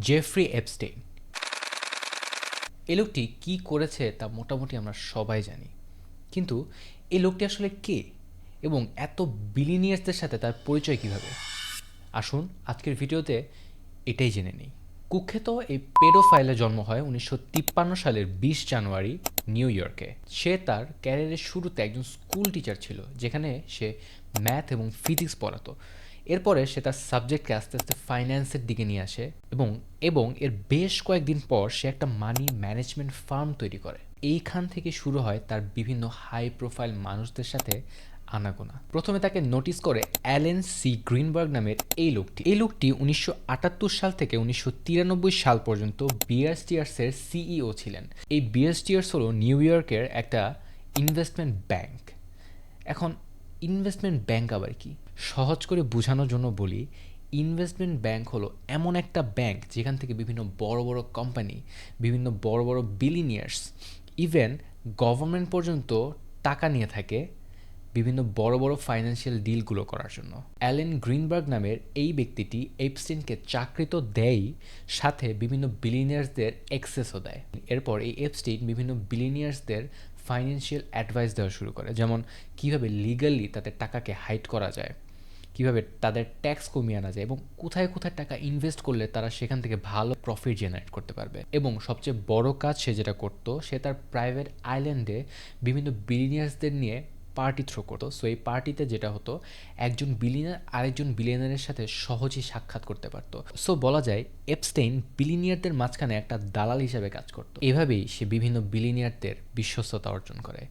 Jeffrey Epstein. এই লোকটি কী করেছে তা মোটামুটি আমরা সবাই জানি, কিন্তু এই লোকটি আসলে কে এবং এত বিলিনিয়ার্সদের সাথে তার পরিচয় কিভাবে? আসুন আজকের ভিডিওতে এটাই জেনে নিই। কুখ্যাত এই পেডোফাইলের জন্ম হয় 1953 সালের 20 জানুয়ারি নিউ ইয়র্কে। সে তার ক্যারিয়ারের শুরুতে একজন স্কুল টিচার ছিল, যেখানে সে ম্যাথ এবং ফিজিক্স পড়াতো। এরপরে সে তার সাবজেক্টকে আস্তে আস্তে ফাইন্যান্সের দিকে নিয়ে আসে এবং এবং এর বেশ কয়েকদিন পর সে একটা মানি ম্যানেজমেন্ট ফার্ম তৈরি করে। এইখান থেকে শুরু হয় তার বিভিন্ন হাই প্রোফাইল মানুষদের সাথে আনাগোনা। প্রথমে তাকে নোটিস করে অ্যালেন সি গ্রিনবার্গ নামের এই লোকটি 1978 সাল থেকে 1993 সাল পর্যন্ত বিয়ার স্টিয়ার্সের সিইও ছিলেন। এই বিয়ার স্টিয়ার্স হলো নিউ ইয়র্কের একটা ইনভেস্টমেন্ট ব্যাংক। এখন ইনভেস্টমেন্ট ব্যাংক আবার কি? সহজ করে বোঝানোর জন্য বলি, ইনভেস্টমেন্ট ব্যাংক হলো এমন একটা ব্যাংক যেখান থেকে বিভিন্ন বড় বড় কোম্পানি, বিভিন্ন বড় বড় বিলিনিয়ার্স, ইভেন গভর্নমেন্ট পর্যন্ত টাকা নিয়ে থাকে বিভিন্ন বড় বড় ফাইন্যান্সিয়াল ডিলগুলো করার জন্য। অ্যালেন গ্রিনবার্গ নামের এই ব্যক্তিটি এপস্টেইনকে চাকরি তো দেয়ই, সাথে বিভিন্ন বিলিনিয়ার্সদের অ্যাক্সেসও দেয়। এরপর এই এপস্টেইন বিভিন্ন বিলিনিয়ার্সদের ফাইন্যান্সিয়াল অ্যাডভাইস দেওয়া শুরু করে, যেমন কীভাবে লিগালি তাদের টাকাকে হাইড করা যায়, কীভাবে তাদের ট্যাক্স কমিয়ে আনা যায় এবং কোথায় কোথায় টাকা ইনভেস্ট করলে তারা সেখান থেকে ভালো প্রফিট জেনারেট করতে পারবে। এবং সবচেয়ে বড় কাজ সে যেটা করতো, সে তার প্রাইভেট আইল্যান্ডে বিভিন্ন বিলিনিয়ার্সদের নিয়ে পার্টি থ্রো করতো। সো এই পার্টিতে যেটা হতো, একজন বিলিয়নার আরেকজন বিলিয়নারের সাথে সহজেই সাক্ষাৎ করতে পারতো। সো বলা যায় এপস্টেইন বিলিয়নিয়ারদের মাঝখানে একটা দালাল হিসেবে কাজ করতো। এভাবেই সে বিভিন্ন বিলিয়নিয়ারদের বিশ্বস্ততা অর্জন করে।